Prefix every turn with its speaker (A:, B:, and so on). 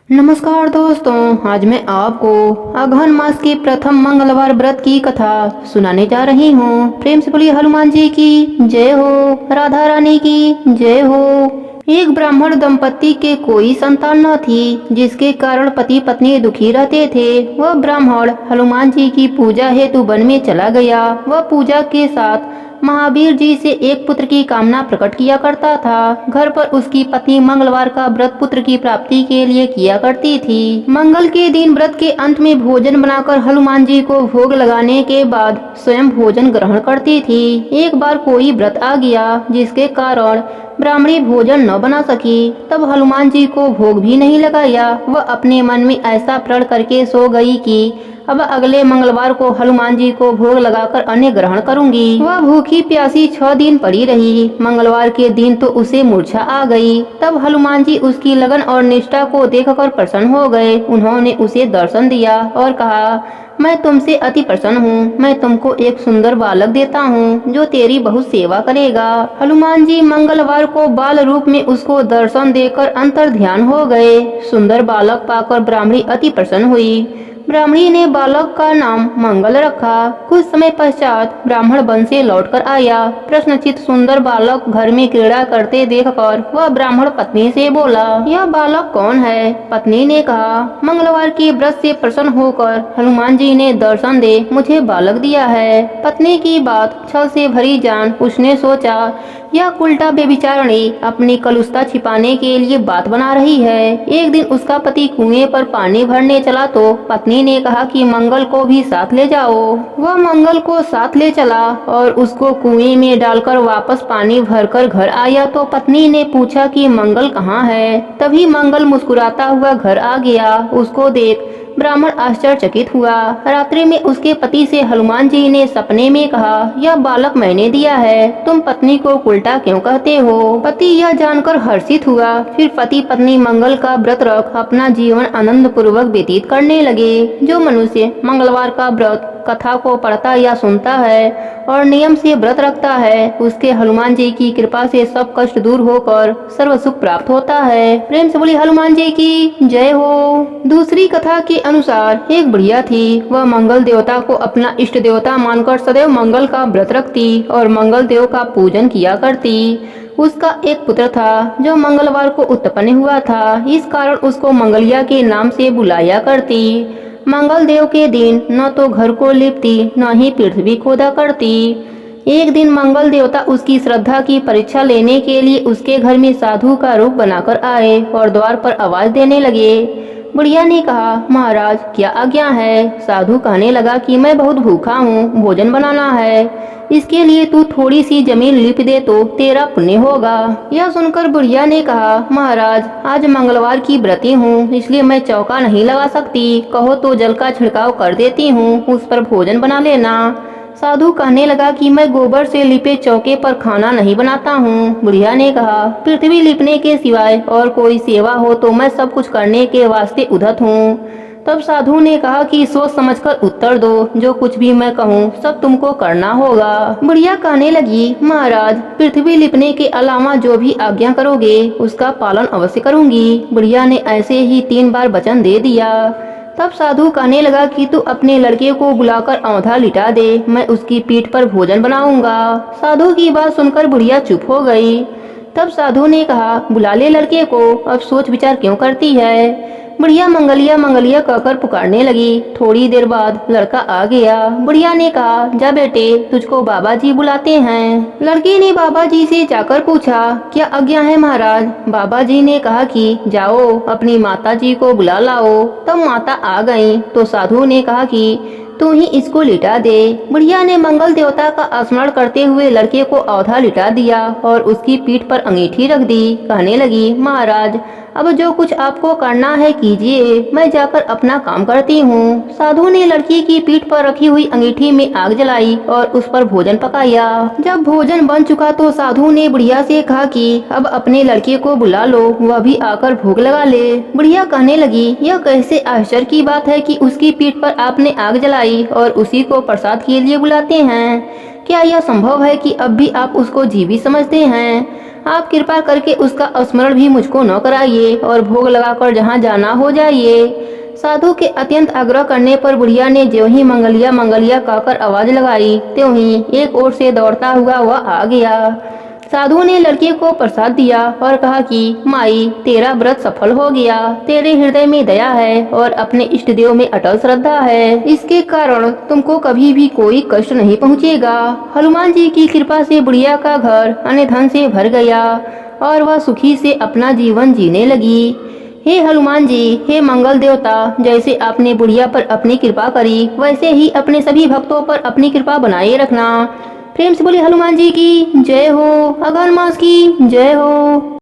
A: नमस्कार दोस्तों, आज मैं आपको अगहन मास के प्रथम मंगलवार व्रत की कथा सुनाने जा रही हूँ। प्रेम से बोलिए हनुमान जी की जय हो, राधा रानी की जय हो। एक ब्राह्मण दंपति के कोई संतान न थी, जिसके कारण पति पत्नी दुखी रहते थे। वह ब्राह्मण हनुमान जी की पूजा हेतु वन में चला गया। वह पूजा के साथ महावीर जी से एक पुत्र की कामना प्रकट किया करता था। घर पर उसकी पत्नी मंगलवार का व्रत पुत्र की प्राप्ति के लिए किया करती थी। मंगल के दिन व्रत के अंत में भोजन बनाकर हनुमान जी को भोग लगाने के बाद स्वयं भोजन ग्रहण करती थी। एक बार कोई व्रत आ गया, जिसके कारण ब्राह्मणी भोजन न बना सकी। तब हनुमान जी को भोग भी नहीं लगाया। वह अपने मन में ऐसा प्रण करके सो गई कि अब अगले मंगलवार को हनुमान जी को भोग लगाकर अन्न ग्रहण करूंगी। वह भूखी प्यासी 6 दिन पड़ी रही। मंगलवार के दिन तो उसे मूर्छा आ गई। तब हनुमान जी उसकी लगन और निष्ठा को देखकर प्रसन्न हो गए। उन्होंने उसे दर्शन दिया और कहा, मैं तुमसे अति प्रसन्न हूँ। मैं तुमको एक सुंदर बालक देता हूँ, जो तेरी बहुत सेवा करेगा। हनुमान जी मंगलवार को बाल रूप में उसको दर्शन देकर अंतर ध्यान हो गए। सुंदर बालक पाकर ब्राह्मणी अति प्रसन्न हुई। ब्राह्मणी ने बालक का नाम मंगल रखा। कुछ समय पश्चात ब्राह्मण वन से लौटकर आया। प्रश्नचित सुंदर बालक घर में क्रीड़ा करते देखकर वह ब्राह्मण पत्नी से बोला, यह बालक कौन है? पत्नी ने कहा, मंगलवार के व्रत से प्रसन्न होकर हनुमान जी ने दर्शन दे मुझे बालक दिया है। पत्नी की बात छल से भरी जान उसने सोचा, यह उल्टा बेविचारणी अपनी कलुषता छिपाने के लिए बात बना रही है। एक दिन उसका पति कुएं पर पानी भरने चला तो पत्नी ने कहा कि मंगल को भी साथ ले जाओ। वह मंगल को साथ ले चला और उसको कुएं में डालकर वापस पानी भरकर घर आया तो पत्नी ने पूछा कि मंगल कहाँ है। तभी मंगल मुस्कुराता हुआ घर आ गया। उसको देख ब्राह्मण आश्चर्यचकित हुआ। रात्रि में उसके पति से हनुमान जी ने सपने में कहा, यह बालक मैंने दिया है, तुम पत्नी को उल्टा क्यों कहते हो? पति यह जानकर हर्षित हुआ। फिर पति पत्नी मंगल का व्रत रख अपना जीवन आनंद पूर्वक व्यतीत करने लगे। जो मनुष्य मंगलवार का व्रत कथा को पढ़ता या सुनता है और नियम से व्रत रखता है, उसके हनुमान जी की कृपा से सब कष्ट दूर होकर सर्व सुख प्राप्त होता है। प्रेम से बोली हनुमान जी की जय हो। दूसरी कथा के अनुसार एक बुढ़िया थी। वह मंगल देवता को अपना इष्ट देवता मानकर सदैव मंगल का व्रत रखती और मंगल देव का पूजन किया करती। उसका एक पुत्र था जो मंगलवार को उत्पन्न हुआ था। इस कारण उसको मंगलिया के नाम से बुलाया करती। मंगल देव के दिन न तो घर को लिपती न ही पृथ्वी खोदा करती। एक दिन मंगल देवता उसकी श्रद्धा की परीक्षा लेने के लिए उसके घर में साधु का रूप बनाकर आए और द्वार पर आवाज देने लगे। बुढ़िया ने कहा, महाराज क्या आज्ञा है? साधु कहने लगा कि मैं बहुत भूखा हूँ, भोजन बनाना है। इसके लिए तू थोड़ी सी जमीन लिप दे तो तेरा पुण्य होगा। यह सुनकर बुढ़िया ने कहा, महाराज आज मंगलवार की व्रती हूँ, इसलिए मैं चौका नहीं लगा सकती। कहो तो जल का छिड़काव कर देती हूँ, उस पर भोजन बना लेना। साधु कहने लगा कि मैं गोबर से लिपे चौके पर खाना नहीं बनाता हूँ। बुढ़िया ने कहा, पृथ्वी लिपने के सिवाय और कोई सेवा हो तो मैं सब कुछ करने के वास्ते उद्धत हूँ। तब साधु ने कहा कि सोच समझकर उत्तर दो, जो कुछ भी मैं कहूँ सब तुमको करना होगा। बुढ़िया कहने लगी, महाराज पृथ्वी लिपने के अलावा जो भी आज्ञा करोगे उसका पालन अवश्य करूँगी। बुढ़िया ने ऐसे ही 3 बार वचन दे दिया। तब साधु कहने लगा कि तू अपने लड़के को बुलाकर औंधा लिटा दे, मैं उसकी पीठ पर भोजन बनाऊंगा। साधु की बात सुनकर बुढ़िया चुप हो गई। तब साधु ने कहा, बुला ले लड़के को, अब सोच विचार क्यों करती है? बुढ़िया मंगलिया मंगलिया कहकर पुकारने लगी। थोड़ी देर बाद लड़का आ गया। बुढ़िया ने कहा, जा बेटे तुझको बाबा जी बुलाते हैं। लड़के ने बाबा जी से जाकर पूछा, क्या आज्ञा है महाराज? बाबा जी ने कहा कि जाओ अपनी माता जी को बुला लाओ। तब माता आ गईं तो साधु ने कहा कि तू ही इसको लिटा दे। बुढ़िया ने मंगल देवता का स्मरण करते हुए लड़के को औधा लिटा दिया और उसकी पीठ पर अंगीठी रख दी। कहने लगी, महाराज अब जो कुछ आपको करना है कीजिए, मैं जाकर अपना काम करती हूँ। साधु ने लड़की की पीठ पर रखी हुई अंगीठी में आग जलाई और उस पर भोजन पकाया। जब भोजन बन चुका तो साधु ने बुढ़िया से कहा कि अब अपने लड़के को बुला लो, वह भी आकर भोग लगा ले। बुढ़िया कहने लगी, यह कैसे आश्चर्य की बात है कि उसकी पीठ पर आपने आग जलाई और उसी को प्रसाद के लिए बुलाते हैं। क्या यह संभव है कि अब भी आप उसको जीवित समझते हैं? आप कृपा करके उसका स्मरण भी मुझको न कराइए और भोग लगाकर जहाँ जाना हो जाइए। साधु के अत्यंत आग्रह करने पर बुढ़िया ने ज्यों ही मंगलिया मंगलिया कहकर आवाज लगाई, त्यों ही एक ओर से दौड़ता हुआ वह आ गया। साधु ने लड़के को प्रसाद दिया और कहा कि माई, तेरा व्रत सफल हो गया। तेरे हृदय में दया है और अपने इष्ट देव में अटल श्रद्धा है। इसके कारण तुमको कभी भी कोई कष्ट नहीं पहुँचेगा। हनुमान जी की कृपा से बुढ़िया का घर अन्य धन से भर गया और वह सुखी से अपना जीवन जीने लगी। हे हनुमान जी, हे मंगल देवता, जैसे आपने बुढ़िया पर अपनी कृपा करी वैसे ही अपने सभी भक्तों पर अपनी कृपा बनाए रखना। प्रेम से बोले हनुमान जी की जय हो। अघन मास की जय हो।